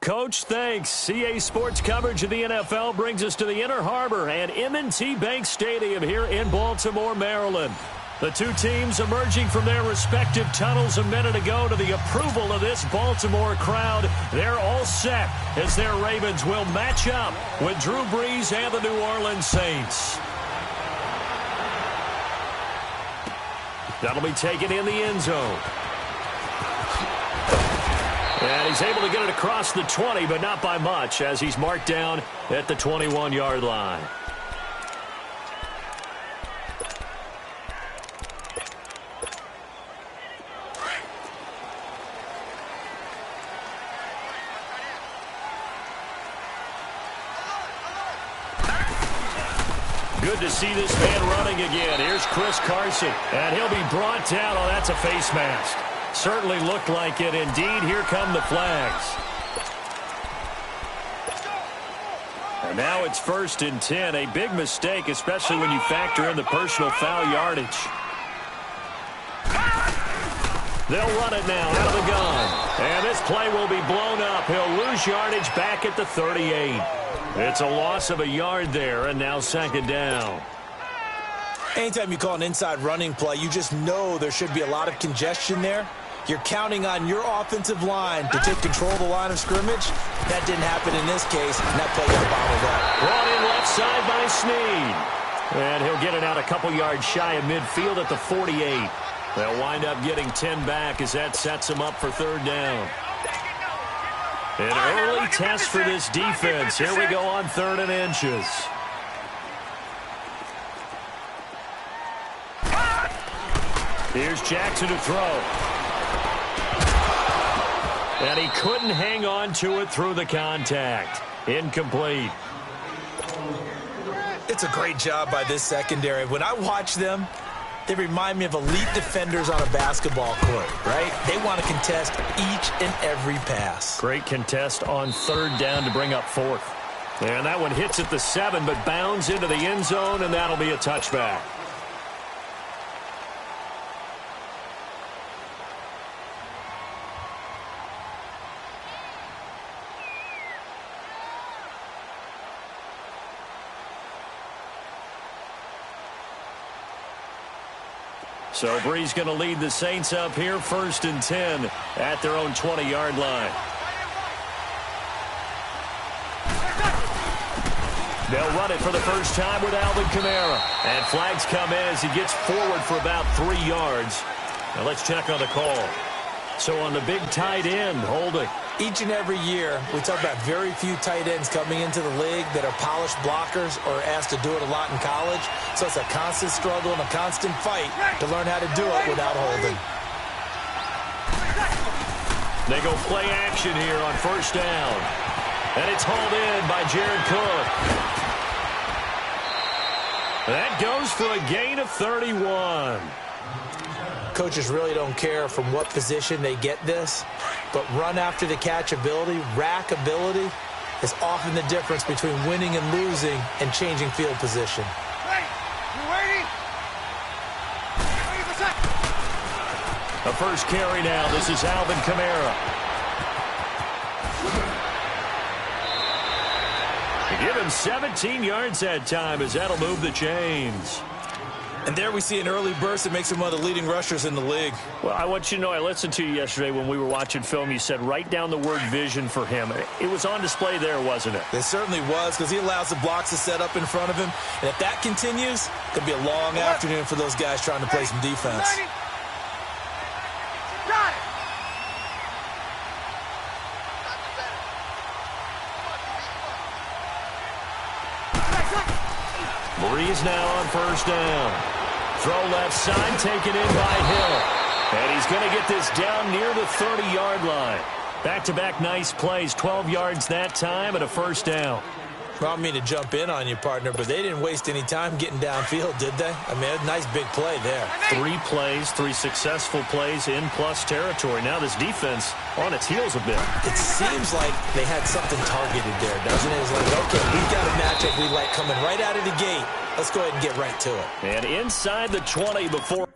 Coach, thanks. CA Sports coverage of the NFL brings us to the Inner Harbor and M&T Bank Stadium here in Baltimore, Maryland. The two teams emerging from their respective tunnels a minute ago to the approval of this Baltimore crowd. They're all set as their Ravens will match up with Drew Brees and the New Orleans Saints. That'll be taken in the end zone. And he's able to get it across the 20, but not by much, as he's marked down at the 21-yard line. Good to see this man running again. Here's Chris Carson, and he'll be brought down. Oh, that's a face mask. Certainly looked like it. Indeed, here come the flags. And now it's 1st and 10. A big mistake, especially when you factor in the personal foul yardage. They'll run it now out of the gun. And this play will be blown up. He'll lose yardage back at the 38. It's a loss of a yard there, and now 2nd down. Anytime you call an inside running play, you just know there should be a lot of congestion there. You're counting on your offensive line to take control of the line of scrimmage. That didn't happen in this case, and that play got bottled up. Brought in left side by Snead. And he'll get it out a couple yards shy of midfield at the 48. They'll wind up getting 10 back as that sets them up for 3rd down. An early test for this defense. Here we go on 3rd and inches. Here's Jackson to throw. And he couldn't hang on to it through the contact. Incomplete. It's a great job by this secondary. When I watch them, they remind me of elite defenders on a basketball court, right? They want to contest each and every pass. Great contest on 3rd down to bring up 4th. And that one hits at the 7, but bounds into the end zone, and that'll be a touchback. So Brees going to lead the Saints up here, 1st and 10 at their own 20-yard line. They'll run it for the first time with Alvin Kamara. And flags come in as he gets forward for about 3 yards. Now let's check on the call. So on the big tight end, holding. Each and every year, we talk about very few tight ends coming into the league that are polished blockers or asked to do it a lot in college. So it's a constant struggle and a constant fight to learn how to do it without holding. They go play action here on 1st down. And it's hauled in by Jared Cook. That goes for a gain of 31. Coaches really don't care from what position they get this, but run after the catch ability, rack ability, is often the difference between winning and losing and changing field position. A first carry now. This is Alvin Kamara. They give him 17 yards that time as that'll move the chains. And there we see an early burst that makes him one of the leading rushers in the league. Well, I want you to know, I listened to you yesterday when we were watching film. You said write down the word vision for him. It was on display there, wasn't it? It certainly was, because he allows the blocks to set up in front of him. And if that continues, it could be a long afternoon for those guys trying to play some defense. Brees now on 1st down. Throw left side, taken in by Hill. And he's going to get this down near the 30-yard line. Back-to-back nice plays, 12 yards that time and a 1st down. Well, I don't mean to jump in on you, partner, but they didn't waste any time getting downfield, did they? I mean, a nice big play there. 3 plays, 3 successful plays in plus territory. Now this defense on its heels a bit. It seems like they had something targeted there, doesn't it? It's like, okay, we've got a matchup we like coming right out of the gate. Let's go ahead and get right to it. And inside the 20 before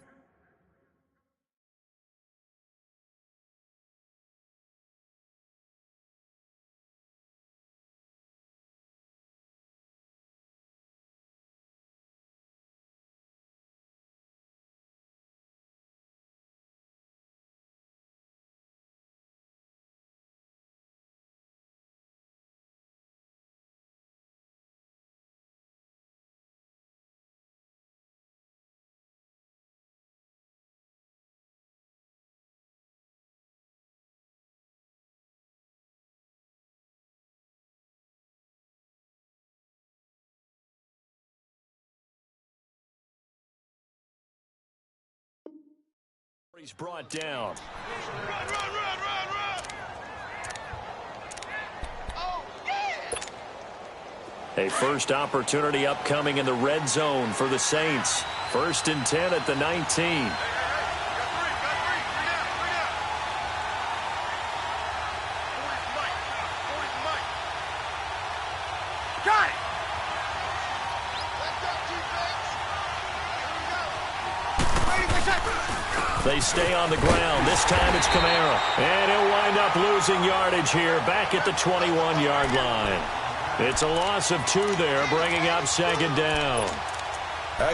He's brought down. A first opportunity upcoming in the red zone for the Saints. 1st and 10 at the 19. They stay on the ground. This time it's Kamara. And he'll wind up losing yardage here back at the 21-yard line. It's a loss of 2 there, bringing up 2nd down.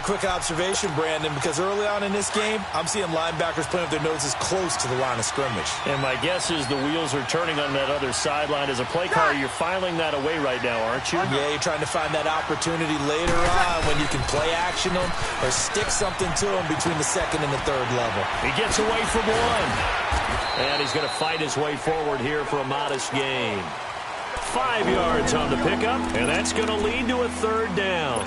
Quick observation, Brandon, because early on in this game, I'm seeing linebackers playing with their noses close to the line of scrimmage. And my guess is the wheels are turning on that other sideline. As a play caller, you're filing that away right now, aren't you? Yeah, you're trying to find that opportunity later on when you can play action them or stick something to them between the 2nd and the 3rd level. He gets away from 1. And he's going to fight his way forward here for a modest gain. 5 yards on the pickup, and that's going to lead to a 3rd down.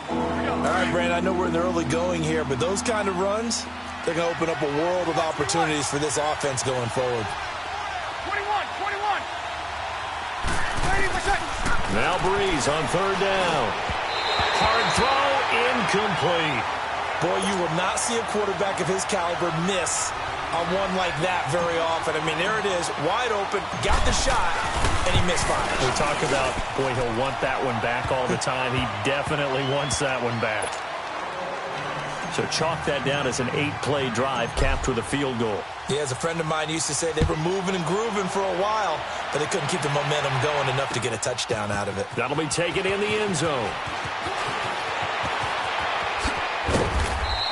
All right, Brandon, I know we're in the early going here, but those kind of runs, they're going to open up a world of opportunities for this offense going forward. 21. Now Breeze on 3rd down. Hard throw, incomplete. Boy, you will not see a quarterback of his caliber miss on one like that very often. I mean, there it is, wide open, got the shot, and he misfired. We talk about, boy, he'll want that one back all the time. He definitely wants that one back. So chalk that down as an 8-play drive capped with a field goal. Yeah, as a friend of mine used to say, they were moving and grooving for a while, but they couldn't keep the momentum going enough to get a touchdown out of it. That'll be taken in the end zone.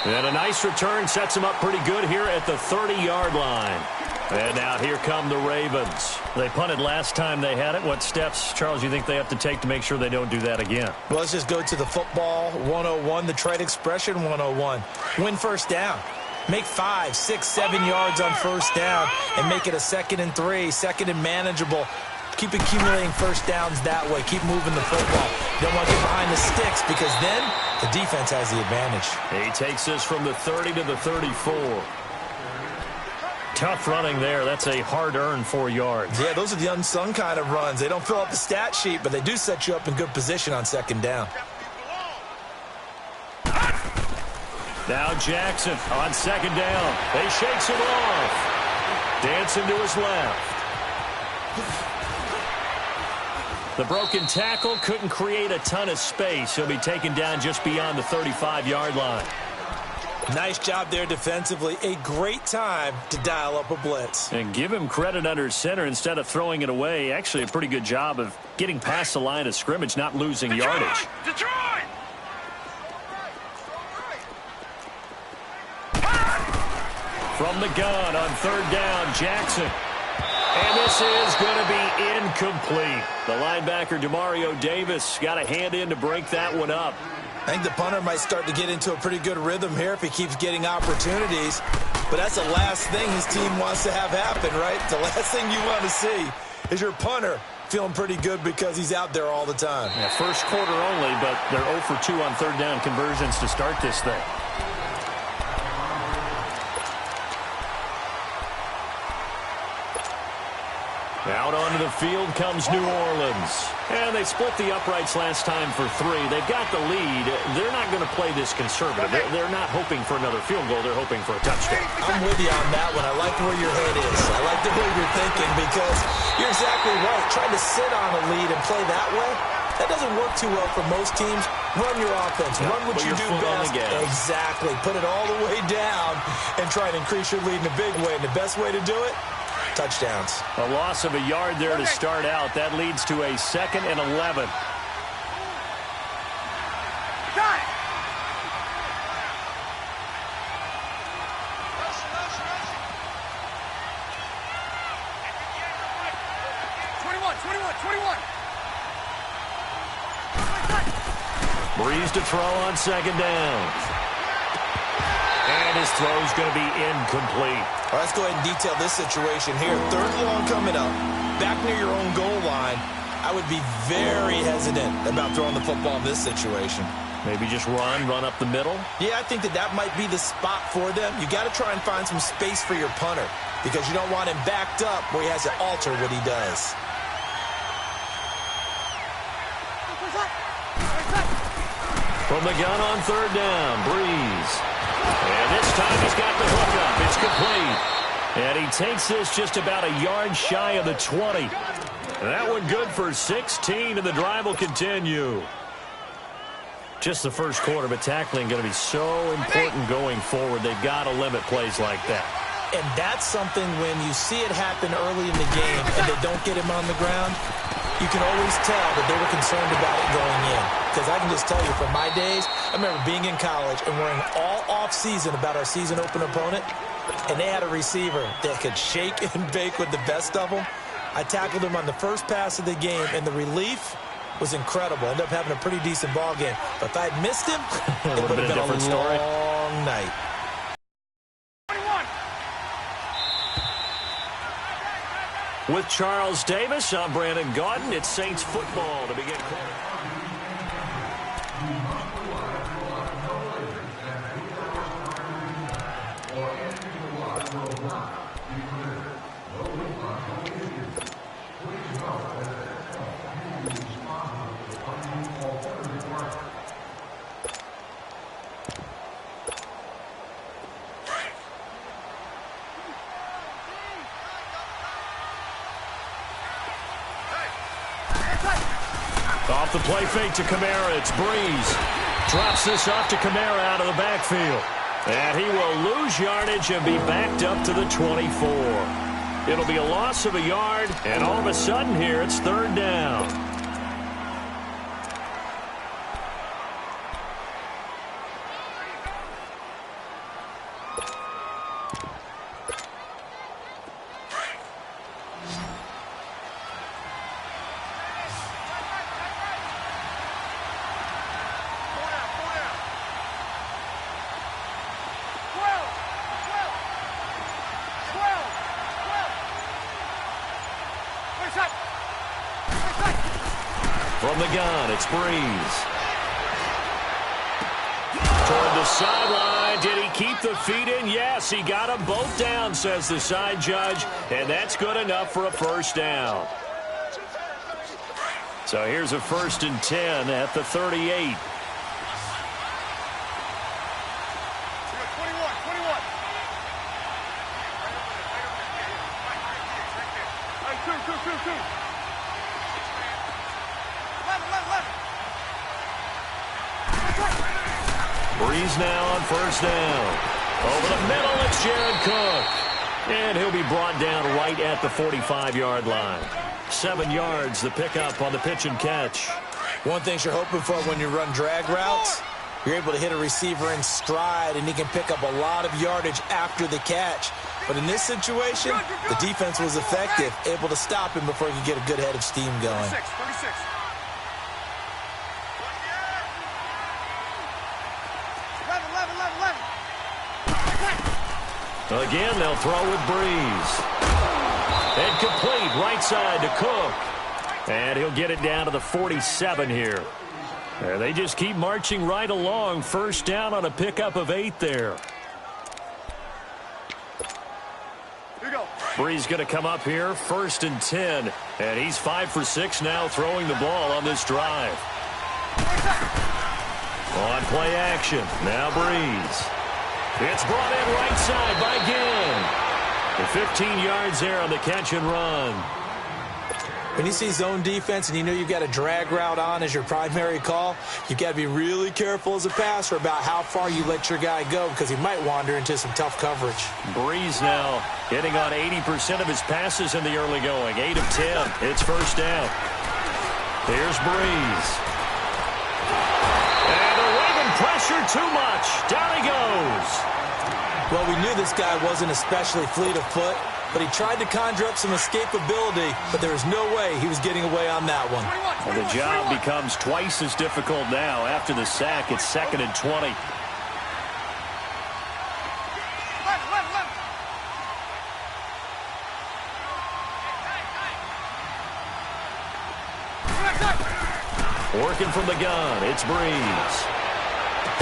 And a nice return sets him up pretty good here at the 30-yard line. And now here come the Ravens. They punted last time they had it. What steps, Charles, you think they have to take to make sure they don't do that again? Well, let's just go to the football 101, the trade expression 101. Win 1st down. Make 5, 6, 7 yards on 1st down and make it a 2nd and 3, 2nd and manageable. Keep accumulating 1st downs that way. Keep moving the football. You don't want to get behind the sticks because then the defense has the advantage. He takes this from the 30 to the 34. Tough running there. That's a hard-earned 4 yards. Yeah, those are the unsung kind of runs. They don't fill up the stat sheet, but they do set you up in good position on 2nd down. Now Jackson on 2nd down. They shakes him off. Dancing to his left. The broken tackle couldn't create a ton of space. He'll be taken down just beyond the 35-yard line. Nice job there defensively. A great time to dial up a blitz. And give him credit under center instead of throwing it away. Actually, a pretty good job of getting past the line of scrimmage, not losing yardage. Detroit! From the gun on 3rd down, Jackson. And this is going to be incomplete. The linebacker, Demario Davis, got a hand in to break that one up. I think the punter might start to get into a pretty good rhythm here if he keeps getting opportunities. But that's the last thing his team wants to have happen, right? The last thing you want to see is your punter feeling pretty good because he's out there all the time. Yeah, first quarter only, but they're 0 for 2 on 3rd down conversions to start this thing. Out onto the field comes New Orleans. And they split the uprights last time for 3. They've got the lead. They're not going to play this conservative. They're not hoping for another field goal. They're hoping for a touchdown. I'm with you on that one. I like where your head is. I like the way you're thinking because you're exactly right. Trying to sit on a lead and play that way, that doesn't work too well for most teams. Run your offense. Run what you do best. Exactly. Put it all the way down and try and increase your lead in a big way. And the best way to do it, touchdowns. A loss of a yard there to start out. That leads to a 2nd and 11. Got it! 21. Breeze to throw on 2nd down. And his throw's going to be incomplete. All right, let's go ahead and detail this situation here. 3rd and long coming up. Back near your own goal line. I would be very hesitant about throwing the football in this situation. Maybe just run up the middle. Yeah, I think that might be the spot for them. You got to try and find some space for your punter because you don't want him backed up where he has to alter what he does. From the gun on third down, Breeze. And this time he's got the hook up. It's complete. And he takes this just about a yard shy of the 20. That one good for 16, and the drive will continue. Just the first quarter, but tackling going to be so important going forward. They've got to limit plays like that. And that's something when you see it happen early in the game and they don't get him on the ground, you can always tell that they were concerned about it going in. Because I can just tell you from my days, I remember being in college and worrying all off-season about our season open opponent, and they had a receiver that could shake and bake with the best of them. I tackled him on the first pass of the game, and the relief was incredible. Ended up having a pretty decent ball game. But if I'd missed him, it would have been a long night. With Charles Davis, I'm Brandon Gaudin. It's Saints football to begin quarter. Off the play fake to Kamara. It's Breeze. Drops this off to Kamara out of the backfield. And he will lose yardage and be backed up to the 24. It'll be a loss of a yard, and all of a sudden here it's third down. From the gun, it's Breeze. Toward the sideline. Did he keep the feet in? Yes, he got them both down, says the side judge. And that's good enough for a first down. So here's a 1st and 10 at the 38. Breeze now on first down. Over the middle, it's Jared Cook. And he'll be brought down right at the 45-yard line. 7 yards, the pickup on the pitch and catch. One thing you're hoping for when you run drag routes, you're able to hit a receiver in stride, and he can pick up a lot of yardage after the catch. But in this situation, the defense was effective, able to stop him before he could get a good head of steam going. 36. Again, they'll throw with Breeze. And complete right side to Cook. And he'll get it down to the 47 here. And they just keep marching right along. First down on a pickup of 8 there. Here you go. Breeze going to come up here, 1st and 10. And he's 5 for 6 now throwing the ball on this drive. On play action. Now Breeze. It's brought in right side by Ginn. The 15 yards there on the catch and run. When you see zone defense and you know you've got a drag route on as your primary call, you've got to be really careful as a passer about how far you let your guy go because he might wander into some tough coverage. Breeze now hitting on 80% of his passes in the early going. 8 of 10. It's first down. Here's Breeze. And the Raven pressure too much. Down he goes. Well, we knew this guy wasn't especially fleet of foot, but he tried to conjure up some escapability, but there was no way he was getting away on that one. And the job becomes twice as difficult now. After the sack, it's 2nd and 20. Working from the gun, it's Breeze.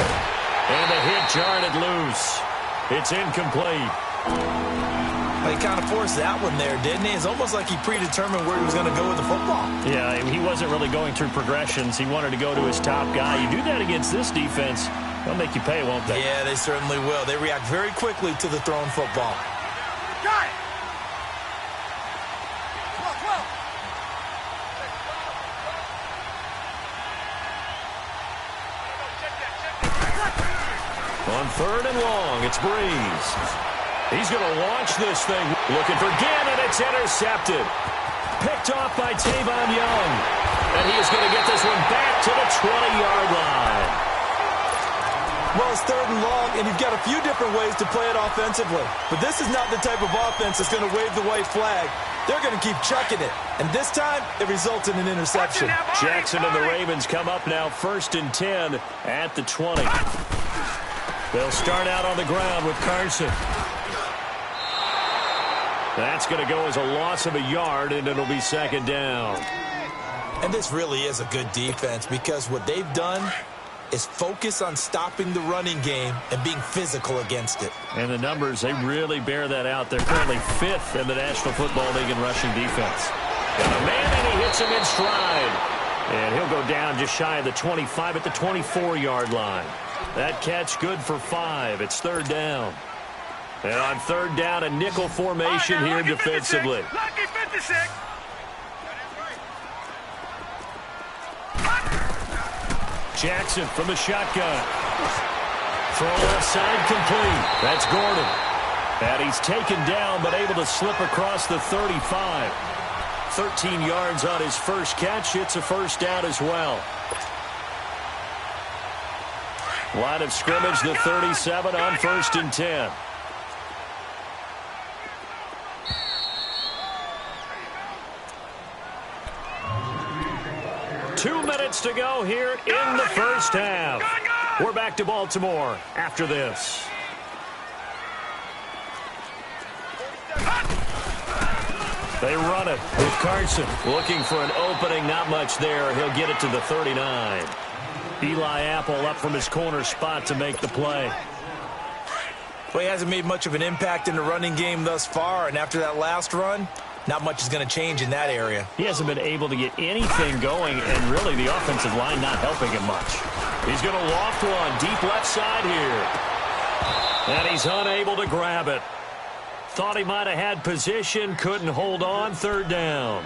And the hit jarred it loose. It's incomplete. He kind of forced that one there, didn't he? It's almost like he predetermined where he was going to go with the football. Yeah, he wasn't really going through progressions. He wanted to go to his top guy. You do that against this defense, they'll make you pay, won't they? Yeah, they certainly will. They react very quickly to the thrown football. Got it. 12. On 3rd and long, it's Breeze. He's going to launch this thing. Looking for Ginn, and it's intercepted. Picked off by Tavon Young. And he is going to get this one back to the 20-yard line. Well, it's 3rd and long, and you've got a few different ways to play it offensively. But this is not the type of offense that's going to wave the white flag. They're going to keep chucking it. And this time, it results in an interception. Jackson and the Ravens come up now 1st and 10 at the 20. They'll start out on the ground with Carson. That's going to go as a loss of a yard, and it'll be 2nd down. And this really is a good defense because what they've done is focus on stopping the running game and being physical against it. And the numbers, they really bear that out. They're currently 5th in the National Football League in rushing defense. Got a man, and he hits him in stride. And he'll go down just shy of the 25 at the 24-yard line. That catch good for 5. It's 3rd down. And on 3rd down, a nickel formation here defensively. Lucky 56. Jackson from the shotgun. Throw left side complete. That's Gordon. And he's taken down but able to slip across the 35. 13 yards on his first catch. It's a 1st down as well. Line of scrimmage, the 37 on 1st and 10. Two minutes to go here in the first half. We're back to Baltimore after this. They run it with Carson. Looking for an opening, not much there. He'll get it to the 39. Eli Apple up from his corner spot to make the play. Well, he hasn't made much of an impact in the running game thus far, and after that last run, not much is going to change in that area. He hasn't been able to get anything going, and really the offensive line not helping him much. He's going to loft one deep left side here. And he's unable to grab it. Thought he might have had position, couldn't hold on, 3rd down.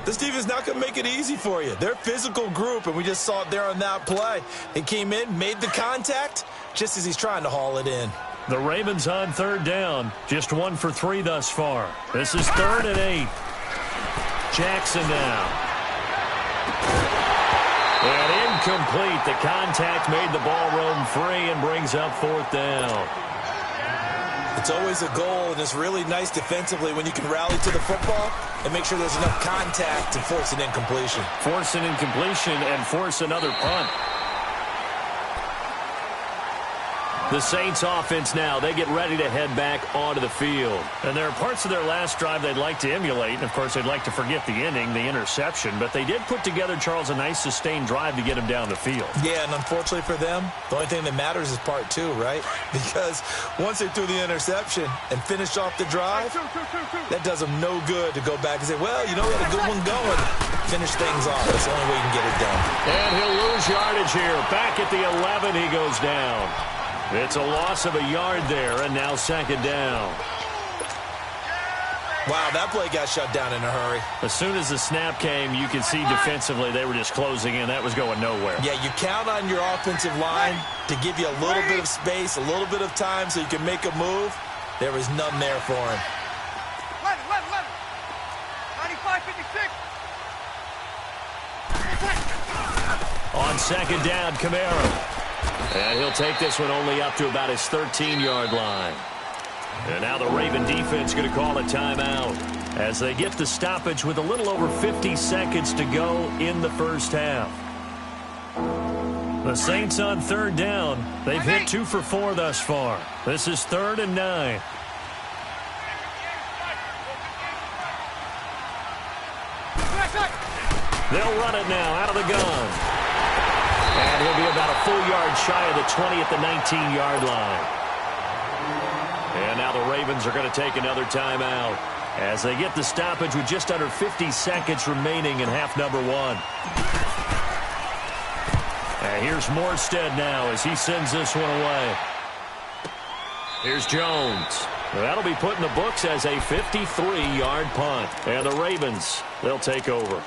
This defense is not going to make it easy for you. They're a physical group, and we just saw it there on that play. He came in, made the contact, just as he's trying to haul it in. The Ravens on 3rd down. Just 1 for 3 thus far. This is 3rd and 8. Jackson now. And incomplete. The contact made the ball roam free and brings up 4th down. It's always a goal, and it's really nice defensively when you can rally to the football and make sure there's enough contact to force an incompletion. Force an incompletion and force another punt. The Saints offense now, they get ready to head back onto the field. And there are parts of their last drive they'd like to emulate. And, of course, they'd like to forget the inning, the interception. But they did put together, Charles, a nice sustained drive to get him down the field. Yeah, and unfortunately for them, the only thing that matters is part 2, right? Because once they threw the interception and finished off the drive, that does them no good to go back and say, well, you know, we had a good one going. Finish things off. That's the only way you can get it done. And he'll lose yardage here. Back at the 11, he goes down. It's a loss of a yard there, and now 2nd down. Wow, that play got shut down in a hurry. As soon as the snap came, you can see defensively they were just closing in. That was going nowhere. Yeah, you count on your offensive line to give you a little bit of space, a little bit of time so you can make a move. There was none there for him. 95-56. On 2nd down, Kamara. And he'll take this one only up to about his 13-yard line. And now the Raven defense going to call a timeout as they get the stoppage with a little over 50 seconds to go in the first half. The Saints on 3rd down. They've hit 2 for 4 thus far. This is 3rd and 9. They'll run it now out of the gun. And And he'll be about a full yard shy of the 20 at the 19-yard line. And now the Ravens are going to take another timeout as they get the stoppage with just under 50 seconds remaining in half number one. And here's Morstead now as he sends this one away. Here's Jones. That'll be put in the books as a 53-yard punt. And the Ravens, they'll take over.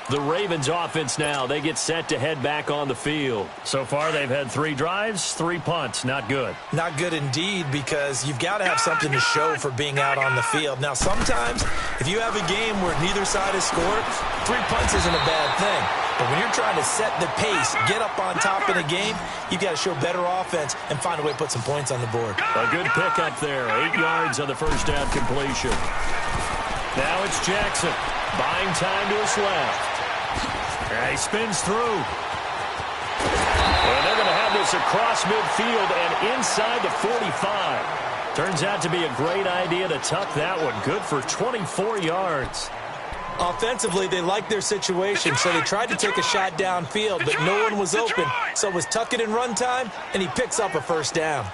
The Ravens offense now, they get set to head back on the field. So far, they've had 3 drives, 3 punts. Not good. Not good indeed, because you've got to have something to show for being out on the field. Now, sometimes, if you have a game where neither side has scored, 3 punts isn't a bad thing. But when you're trying to set the pace, get up on top in a game, you've got to show better offense and find a way to put some points on the board. A good pickup there. 8 yards on the first down completion. Now it's Jackson. Buying time to his left. And he spins through. And they're going to have this across midfield and inside the 45. Turns out to be a great idea to tuck that one. Good for 24 yards. Offensively, they liked their situation, so they tried to take a shot downfield, but no one was open. So it was tuck it in run time, and he picks up a first down.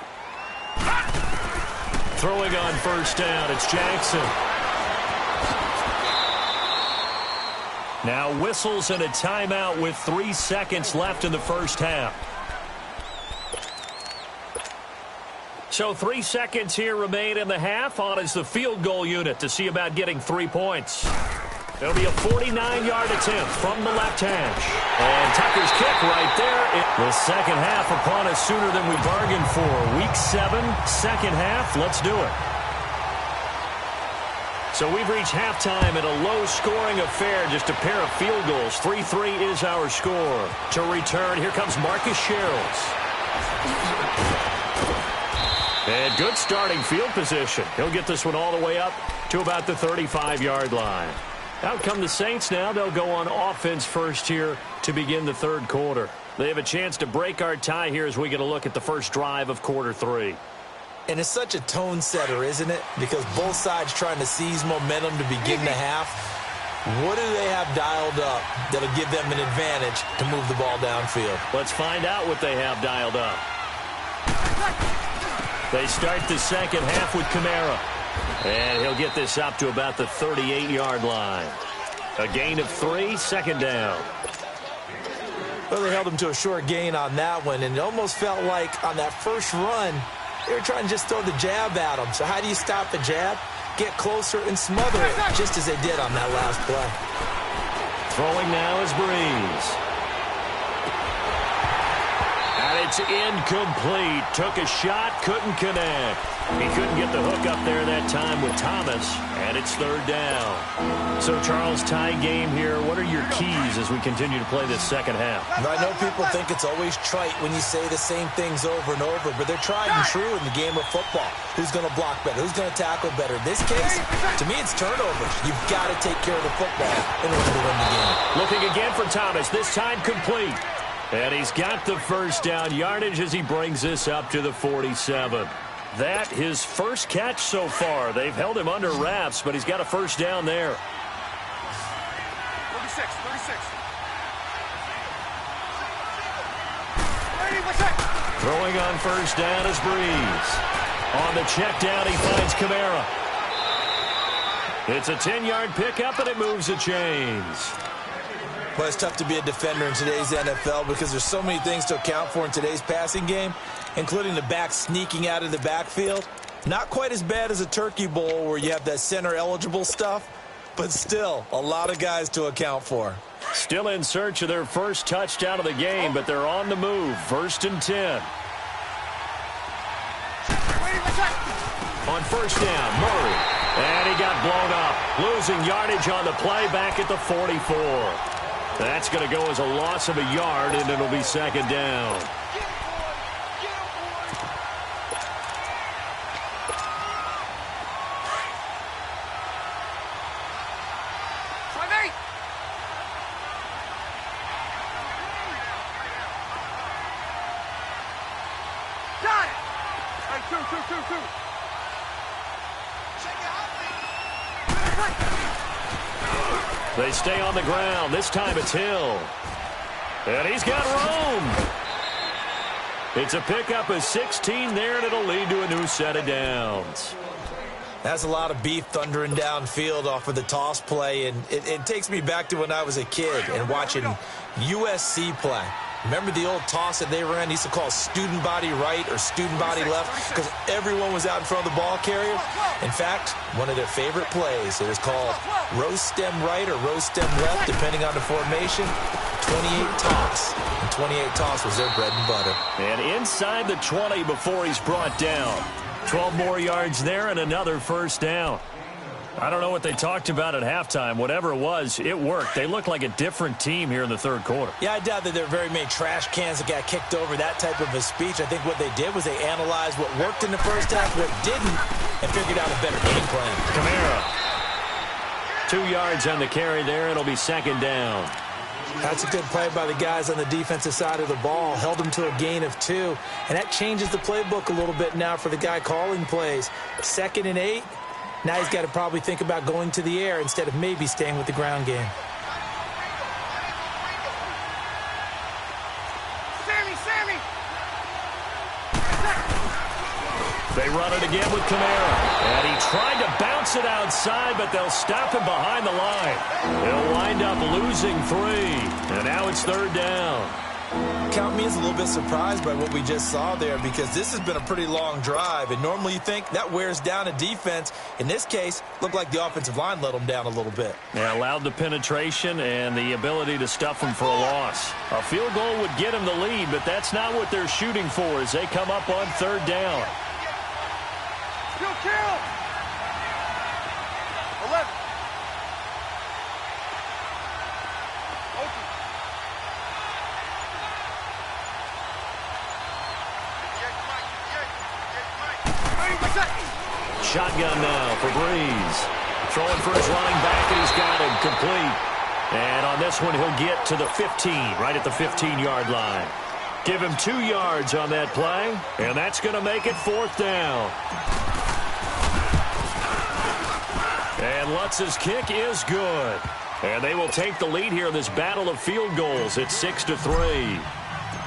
Throwing on first down, it's Jackson. Now whistles and a timeout with 3 seconds left in the first half. So 3 seconds here remain in the half. On is the field goal unit to see about getting 3 points. There'll be a 49-yard attempt from the left hash. And Tucker's kick right there. The second half upon us sooner than we bargained for. Week 7, second half. Let's do it. So we've reached halftime in a low-scoring affair, just a pair of field goals. 3-3 is our score. To return, here comes Marcus Sherrills. And good starting field position. He'll get this one all the way up to about the 35-yard line. Out come the Saints now. They'll go on offense first here to begin the third quarter. They have a chance to break our tie here as we get a look at the first drive of quarter 3. And it's such a tone setter, isn't it? Because both sides trying to seize momentum to begin the half. What do they have dialed up that'll give them an advantage to move the ball downfield? Let's find out what they have dialed up. They start the second half with Kamara. And he'll get this up to about the 38-yard line. A gain of 3, second down. Well, they held him to a short gain on that one, and it almost felt like on that first run, they were trying to just throw the jab at him. So how do you stop the jab? Get closer and smother it, just as they did on that last play. Throwing now is Breeze. And it's incomplete. Took a shot, couldn't connect. He couldn't get the hook up there that time with Thomas, and it's third down. So, Charles, tie game here. What are your keys as we continue to play this second half? I know people think it's always trite when you say the same things over and over, but they're tried and true in the game of football. Who's going to block better? Who's going to tackle better? In this case, to me, it's turnovers. You've got to take care of the football in order to win the game. Looking again for Thomas, this time complete. And he's got the first down yardage as he brings this up to the 47. That his first catch so far. They've held him under wraps, but he's got a first down there. 36. Throwing on first down is Breeze. On the check down, he finds Kamara. It's a 10-yard pickup, and it moves the chains. Well, it's tough to be a defender in today's NFL because there's so many things to account for in today's passing game, including the back sneaking out of the backfield. Not quite as bad as a turkey bowl where you have that center-eligible stuff, but still a lot of guys to account for. Still in search of their first touchdown of the game, but they're on the move. First and 10. On first down, Murray. And he got blown up. Losing yardage on the play back at the 44. That's going to go as a loss of a yard, and it'll be second down. Got it! Hey, two. They stay on the ground. This time it's Hill. And he's got room. It's a pickup of 16 there, and it'll lead to a new set of downs. That's a lot of beef thundering downfield off of the toss play, and it takes me back to when I was a kid and watching USC play. Remember the old toss that they ran? They used to call student body right or student body left because everyone was out in front of the ball carrier. In fact, one of their favorite plays, it was called rose stem right or rose stem left, depending on the formation. 28 toss. And 28 toss was their bread and butter. And inside the 20 before he's brought down. 12 more yards there and another first down. I don't know what they talked about at halftime. Whatever it was, it worked. They looked like a different team here in the third quarter. Yeah, I doubt that there are very many trash cans that got kicked over, that type of a speech. I think what they did was they analyzed what worked in the first half, what didn't, and figured out a better game plan. Kamara. 2 yards on the carry there. It'll be second down. That's a good play by the guys on the defensive side of the ball. Held them to a gain of 2. And that changes the playbook a little bit now for the guy calling plays. 2nd and 8. Now he's got to probably think about going to the air instead of maybe staying with the ground game. Sammy! They run it again with Kamara. And he tried to bounce it outside, but they'll stop him behind the line. They'll wind up losing 3. And now it's third down. Count me as a little bit surprised by what we just saw there because this has been a pretty long drive. And normally you think that wears down a defense. In this case, looked like the offensive line let them down a little bit. Yeah, allowed the penetration and the ability to stuff them for a loss. A field goal would get them the lead, but that's not what they're shooting for as they come up on third down. Kill! 11. Shotgun now for Breeze. Throwing for his running back, and he's got him complete. And on this one, he'll get to the 15, right at the 15-yard line. Give him 2 yards on that play, and that's going to make it fourth down. And Lutz's kick is good. And they will take the lead here in this battle of field goals. It's 6-3.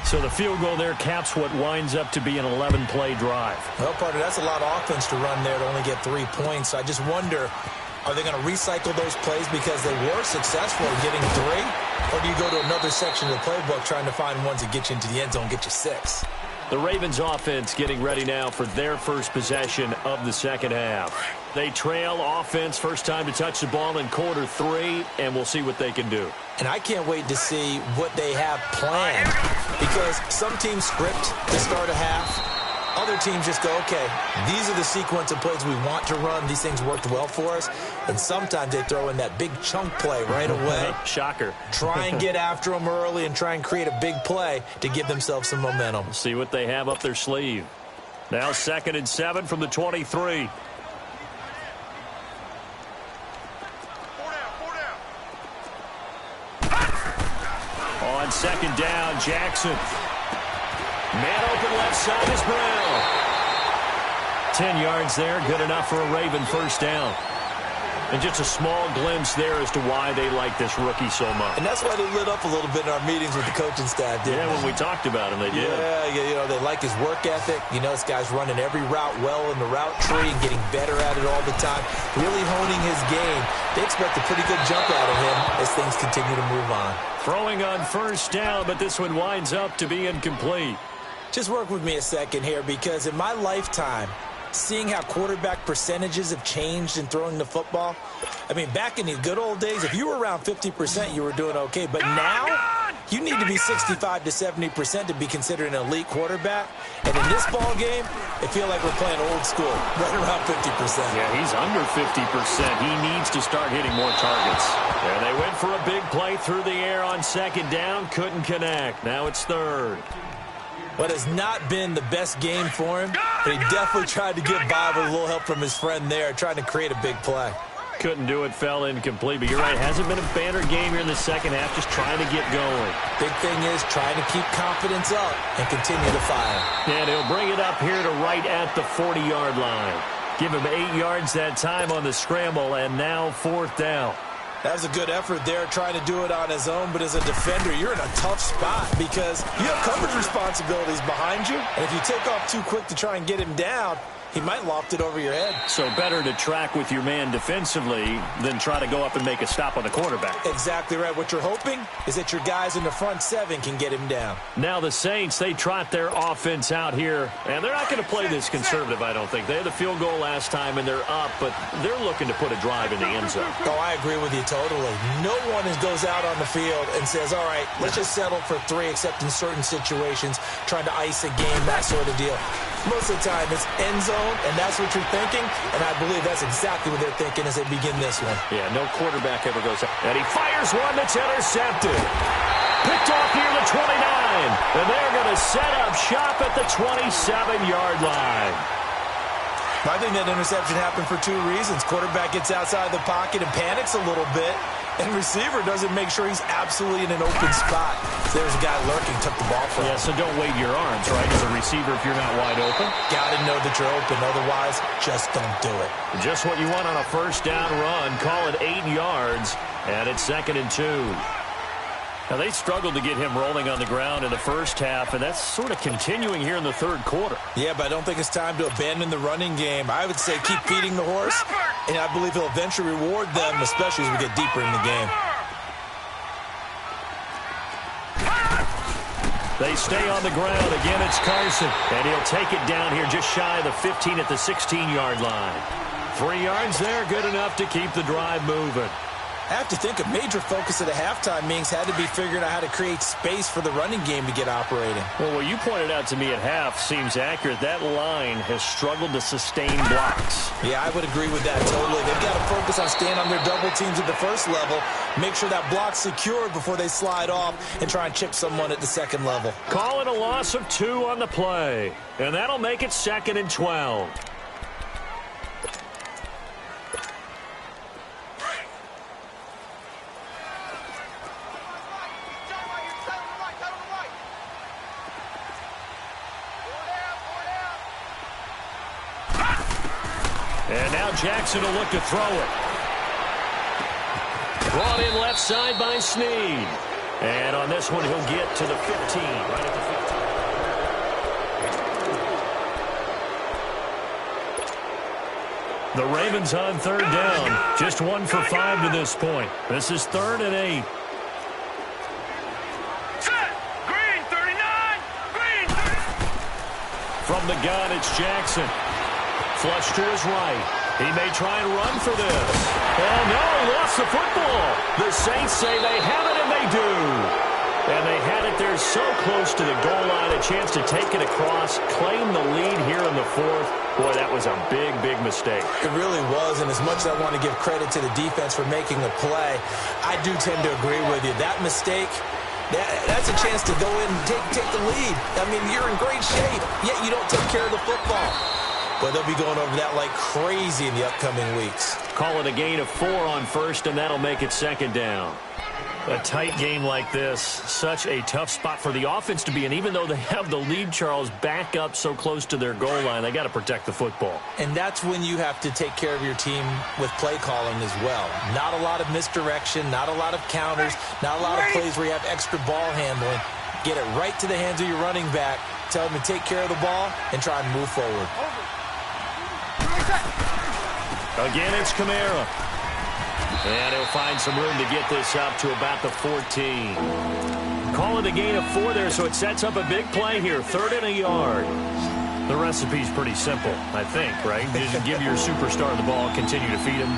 So the field goal there caps what winds up to be an 11-play drive. Well, partner, that's a lot of offense to run there to only get 3 points. I just wonder, are they going to recycle those plays because they were successful in getting 3? Or do you go to another section of the playbook trying to find ones that get you into the end zone, get you 6? The Ravens offense getting ready now for their first possession of the second half. They trail offense, first time to touch the ball in quarter 3, and we'll see what they can do. And I can't wait to see what they have planned because some teams script to start a half. Other teams just go, okay, these are the sequence of plays we want to run. These things worked well for us. And sometimes they throw in that big chunk play right away. Shocker. Try and get after them early and try and create a big play to give themselves some momentum. See what they have up their sleeve. Now 2nd and 7 from the 23. On 2nd down, Jackson. Man open left side is Brown. 10 yards there, good enough for a Raven first down. And just a small glimpse there as to why they like this rookie so much. And that's why they lit up a little bit in our meetings with the coaching staff, didn't they? When we talked about him, they did. Yeah, you know, they like his work ethic. You know, this guy's running every route well in the route tree and getting better at it all the time. Really honing his game. They expect a pretty good jump out of him as things continue to move on. Throwing on first down, but this one winds up to be incomplete. Just work with me a second here because in my lifetime, seeing how quarterback percentages have changed in throwing the football. I mean, back in the good old days, if you were around 50%, you were doing okay. But now, you need to be 65 to 70% to be considered an elite quarterback. And in this ball game, I feel like we're playing old school, right around 50%. Yeah, he's under 50%. He needs to start hitting more targets. And they went for a big play through the air on 2nd down. Couldn't connect. Now it's 3rd. But it's not been the best game for him. But he definitely tried to get by with a little help from his friend there, trying to create a big play. Couldn't do it, fell incomplete. But you're right, hasn't been a banner game here in the second half, just trying to get going. Big thing is trying to keep confidence up and continue to fire. And he'll bring it up here to right at the 40-yard line. Give him 8 yards that time on the scramble, and now 4th down. That was a good effort there, trying to do it on his own. But as a defender, you're in a tough spot because you have coverage responsibilities behind you. And if you take off too quick to try and get him down, he might loft it over your head. So better to track with your man defensively than try to go up and make a stop on the quarterback. Exactly right. What you're hoping is that your guys in the front seven can get him down. Now the Saints, they trot their offense out here, and they're not going to play this conservative, I don't think. They had the field goal last time, and they're up, but they're looking to put a drive in the end zone. Oh, I agree with you totally. No one goes out on the field and says, all right, let's just settle for 3, except in certain situations, trying to ice a game, that sort of deal. Most of the time, it's end zone, and that's what you're thinking, and I believe that's exactly what they're thinking as they begin this one. Yeah, no quarterback ever goes up. And he fires one that's intercepted. Picked off near the 29, and they're going to set up shop at the 27-yard line. I think that interception happened for 2 reasons. Quarterback gets outside the pocket and panics a little bit, and receiver doesn't make sure he's absolutely in an open spot. So there's a guy lurking, took the ball from him. Yeah, so don't wave your arms, right, as a receiver if you're not wide open. Got to know that you're open. Otherwise, just don't do it. Just what you want on a first down run. Call it 8 yards, and it's 2nd and 2. Now, they struggled to get him rolling on the ground in the first half, and that's sort of continuing here in the third quarter. Yeah, but I don't think it's time to abandon the running game. I would say keep feeding the horse, and I believe he'll eventually reward them, especially as we get deeper in the game. They stay on the ground. Again, it's Carson, and he'll take it down here just shy of the 15 at the 16-yard line. 3 yards there, good enough to keep the drive moving. I have to think a major focus at a halftime means had to be figuring out how to create space for the running game to get operating. Well, what you pointed out to me at half seems accurate. That line has struggled to sustain blocks. Yeah, I would agree with that totally. They've got to focus on staying on their double teams at the first level, make sure that block's secured before they slide off and try and chip someone at the second level. Call it a loss of 2 on the play, and that'll make it 2nd and 12. And now Jackson will look to throw it. Brought in left side by Snead. And on this one, he'll get to the 15, right at the 15. The Ravens on 3rd down. Just 1 for 5 to this point. This is 3rd and 8. Green, 39! Green, 39! From the gun, it's Jackson. Flush to his right. He may try and run for this. Oh, no, he lost the football. The Saints say they have it, and they do. And they had it there so close to the goal line, a chance to take it across, claim the lead here in the 4th. Boy, that was a big, big mistake. It really was, and as much as I want to give credit to the defense for making the play, I do tend to agree with you. That mistake, that's a chance to go in and take the lead. I mean, you're in great shape, yet you don't take care of the football. But they'll be going over that like crazy in the upcoming weeks. Call it a gain of 4 on 1st, and that'll make it 2nd down. A tight game like this, such a tough spot for the offense to be in. Even though they have the lead, Charles, back up so close to their goal line, they got to protect the football. And that's when you have to take care of your team with play calling as well. Not a lot of misdirection, not a lot of counters, not a lot of plays where you have extra ball handling. Get it right to the hands of your running back, tell him to take care of the ball, and try and move forward. Again, it's Kamara. And he'll find some room to get this up to about the 14. Call it a gain of 4 there, so it sets up a big play here. 3rd and a yard. The recipe's pretty simple, I think, right? Just give your superstar the ball, continue to feed him.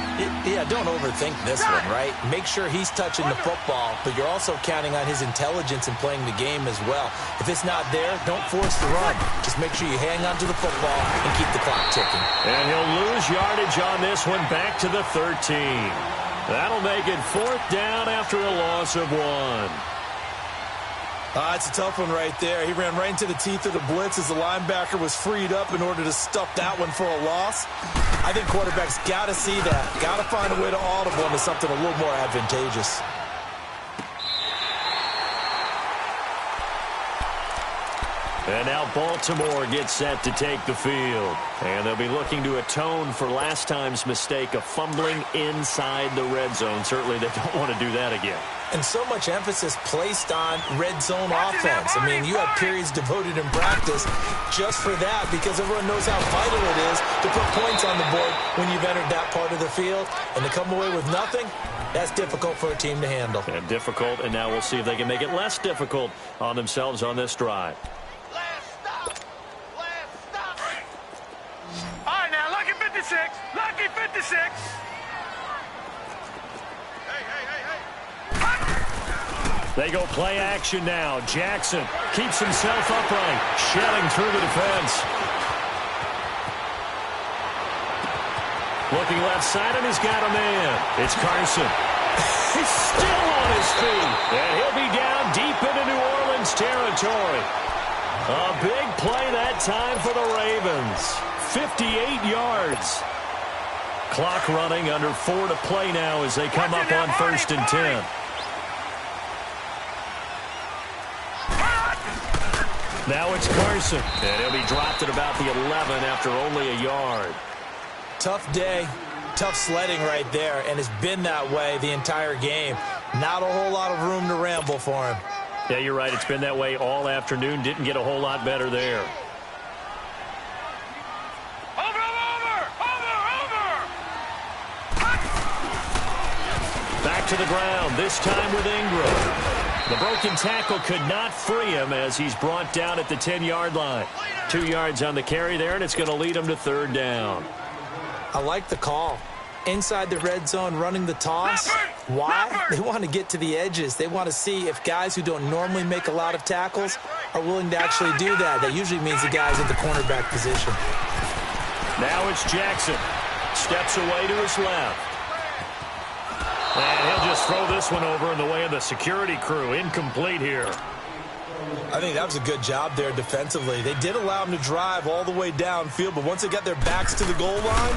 Yeah, don't overthink this one, right? Make sure he's touching the football, but you're also counting on his intelligence in playing the game as well. If it's not there, don't force the run. Just make sure you hang on to the football and keep the clock ticking. And he'll lose yardage on this one, back to the 13. That'll make it 4th down after a loss of 1. It's a tough one right there. He ran right into the teeth of the blitz as the linebacker was freed up in order to stuff that one for a loss. I think quarterbacks got to see that. Got to find a way to audible into something a little more advantageous. And now Baltimore gets set to take the field. And they'll be looking to atone for last time's mistake of fumbling inside the red zone. Certainly they don't want to do that again. And so much emphasis placed on red zone offense. I mean, you have periods devoted in practice just for that because everyone knows how vital it is to put points on the board when you've entered that part of the field. And to come away with nothing, that's difficult for a team to handle. And difficult, and now we'll see if they can make it less difficult on themselves on this drive. All right, now, lucky 56. Lucky 56. They go play action now. Jackson keeps himself upright, shelling through the defense. Looking left side, and he's got a man. It's Carson. He's still on his feet, and he'll be down deep into New Orleans territory. A big play that time for the Ravens. 58 yards. Clock running, under 4 to play now as they come up on 1st and 10. Now it's Carson, and he'll be dropped at about the 11 after only a yard. Tough day, tough sledding right there, and it's been that way the entire game. Not a whole lot of room to ramble for him. Yeah, you're right. It's been that way all afternoon. Didn't get a whole lot better there. Back to the ground, this time with Ingram. The broken tackle could not free him as he's brought down at the 10-yard line. 2 yards on the carry there, and it's going to lead him to 3rd down. I like the call. Inside the red zone, running the toss. Why? They want to get to the edges. They want to see if guys who don't normally make a lot of tackles are willing to actually do that. That usually means the guys at the cornerback position. Now it's Jackson. Steps away to his left. And he'll just throw this one over in the way of the security crew. Incomplete here. I think that was a good job there defensively. They did allow him to drive all the way downfield, but once they got their backs to the goal line,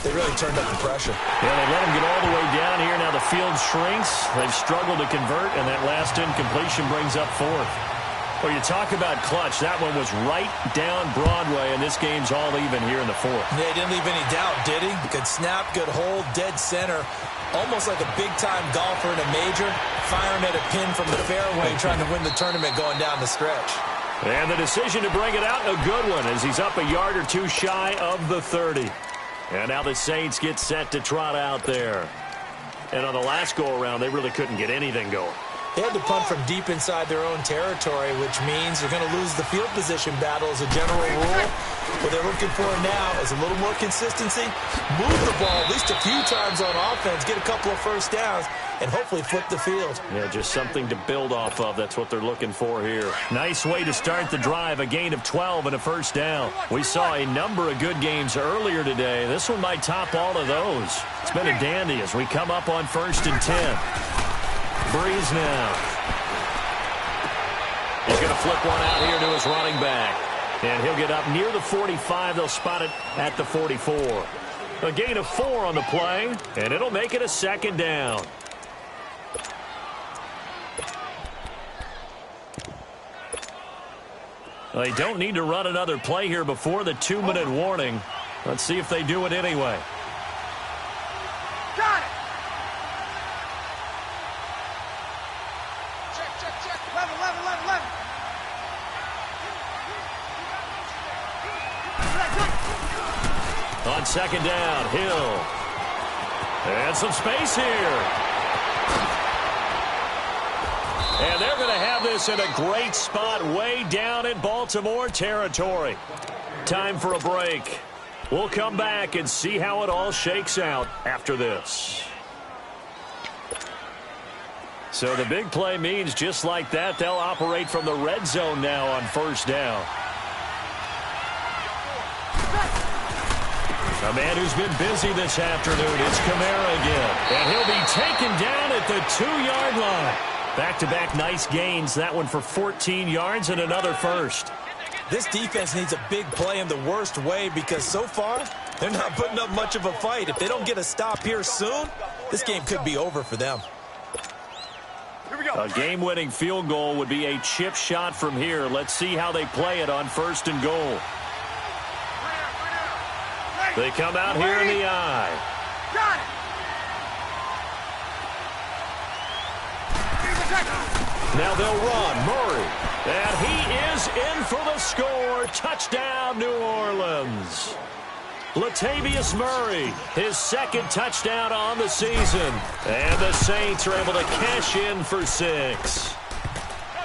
they really turned up the pressure. Yeah, they let him get all the way down here. Now the field shrinks. They've struggled to convert, and that last incompletion brings up 4th. Well, you talk about clutch. That one was right down Broadway, and this game's all even here in the 4th. Yeah, he didn't leave any doubt, did he? Good snap, good hold, dead center. Almost like a big-time golfer in a major, firing at a pin from the fairway, trying to win the tournament going down the stretch. And the decision to bring it out, a good one, as he's up a yard or two shy of the 30. And now the Saints get set to trot out there. And on the last go-around, they really couldn't get anything going. They had to punt from deep inside their own territory, which means they're going to lose the field position battle as a general rule. What they're looking for now is a little more consistency, move the ball at least a few times on offense, get a couple of first downs, and hopefully flip the field. Yeah, just something to build off of. That's what they're looking for here. Nice way to start the drive, a gain of 12 and a first down. We saw a number of good games earlier today. This one might top all of those. It's been a dandy as we come up on 1st and 10. Breeze now. He's going to flip one out here to his running back. And he'll get up near the 45. They'll spot it at the 44. A gain of 4 on the play, and it'll make it a 2nd down. They don't need to run another play here before the 2-minute warning. Let's see if they do it anyway. Got it. On 2nd down, Hill. And some space here. And they're going to have this in a great spot way down in Baltimore territory. Time for a break. We'll come back and see how it all shakes out after this. So the big play means just like that, they'll operate from the red zone now on 1st down. A man who's been busy this afternoon, it's Kamara again. And he'll be taken down at the 2-yard line. Back-to-back nice gains, that one for 14 yards and another first. This defense needs a big play in the worst way because so far, they're not putting up much of a fight. If they don't get a stop here soon, this game could be over for them. A game-winning field goal would be a chip shot from here. Let's see how they play it on 1st and goal. They come out here in the eye. Now they'll run. Murray. And he is in for the score. Touchdown, New Orleans. Latavius Murray, his 2nd touchdown on the season. And the Saints are able to cash in for 6.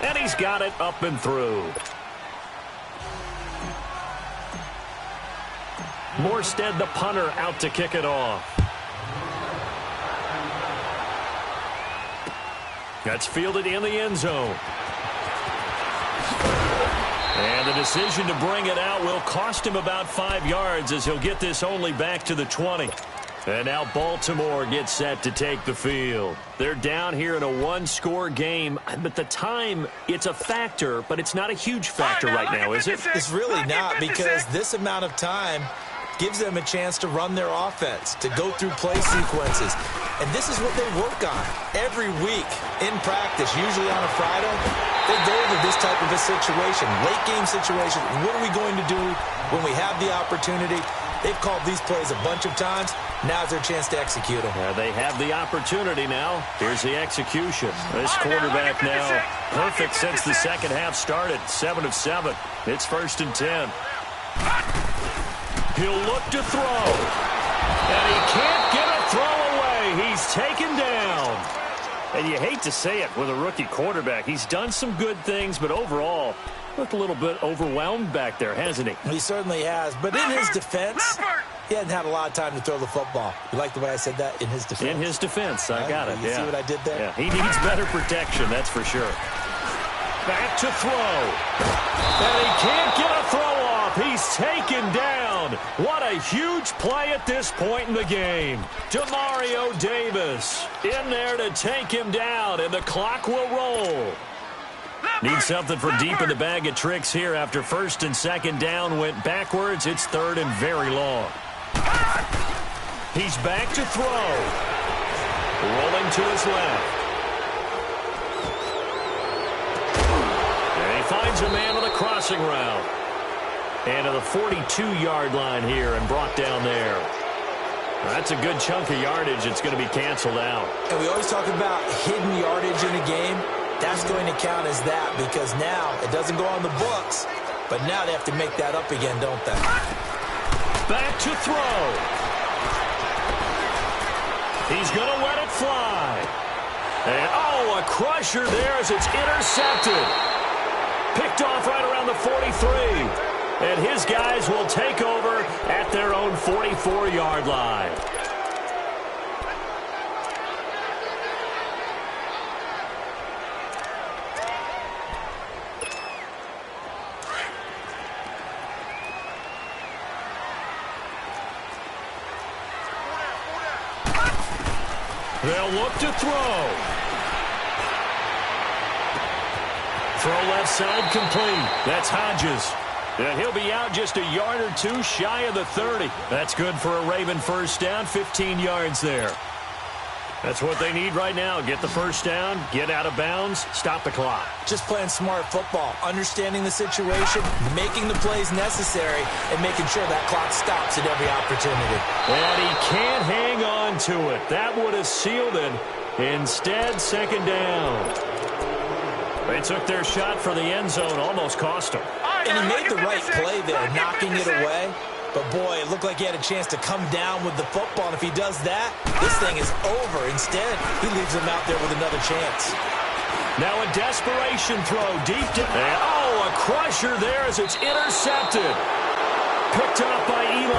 And he's got it up and through. Morstead, the punter, out to kick it off. That's fielded in the end zone. And the decision to bring it out will cost him about 5 yards as he'll get this only back to the 20. And now Baltimore gets set to take the field. They're down here in a 1-score game. But the time, it's a factor, but it's not a huge factor right now, is it? It's really not, because this amount of time gives them a chance to run their offense, to go through play sequences. And this is what they work on every week in practice, usually on a Friday. They go over this type of a situation, late game situation. What are we going to do when we have the opportunity? They've called these plays a bunch of times. Now's their chance to execute them. They have the opportunity now. Here's the execution. This quarterback now perfect since the second half started. 7 of 7. It's 1st and 10. He'll look to throw. And he can't get a throw away. He's taken down. And you hate to say it with a rookie quarterback. He's done some good things, but overall, looked a little bit overwhelmed back there, hasn't he? He certainly has. But in his defense, he hasn't had a lot of time to throw the football. You like the way I said that? In his defense. In his defense. I got it. You see what I did there? Yeah, he needs better protection, that's for sure. Back to throw. And he can't get a throw off. He's taken down. What a huge play at this point in the game. Demario Davis in there to take him down, and the clock will roll. Need something from deep in the bag of tricks here after 1st and 2nd down went backwards. It's 3rd and very long. He's back to throw. Rolling to his left. And he finds a man on the crossing route. And to the 42-yard line here and brought down there. That's a good chunk of yardage. It's going to be canceled out. And we always talk about hidden yardage in a game. That's going to count as that, because now it doesn't go on the books, but now they have to make that up again, don't they? Back to throw. He's going to let it fly. And, a crusher there as it's intercepted. Picked off right around the 43. And his guys will take over at their own 44-yard line. They'll look to throw. Throw left side complete. That's Hodges. And he'll be out just a yard or two shy of the 30. That's good for a Raven first down, 15 yards there. That's what they need right now. Get the first down, get out of bounds, stop the clock. Just playing smart football, understanding the situation, making the plays necessary, and making sure that clock stops at every opportunity. And he can't hang on to it. That would have sealed it. Instead, 2nd down. They took their shot for the end zone, almost cost them. And he made the right play there, knocking it away. But, boy, it looked like he had a chance to come down with the football. And if he does that, this thing is over. Instead, he leaves him out there with another chance. Now a desperation throw deep to... a crusher there as it's intercepted. Picked up by Eli